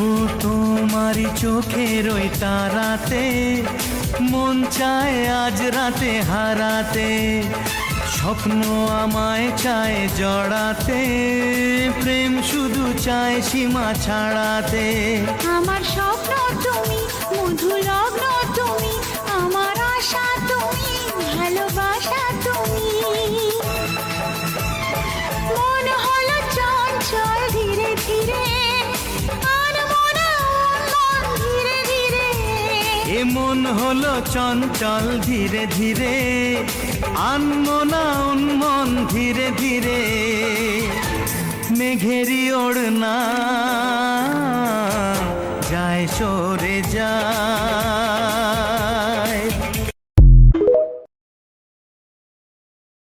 ও তোমারই চোখের ওই তারাতে মন চায় আজ রাতে হারাতে, স্বপ্ন আমায় চায় জড়াতে, প্রেম শুধু চায় সীমা ছাড়াতে। আমার স্বপ্ন তুমি, মধু লগ্ন তুমি, আমার আশা তুমি, ভালোবাসা তুমি। মন হলো চঞ্চল ধীরে ধীরে, আর মনে মন ধীরে ধীরে। এ মন হলো চঞ্চল ধীরে ধীরে, আনমো না উন্মন ধীরে ধীরে। মেঘেরি ওড়না যায় সরে যায়।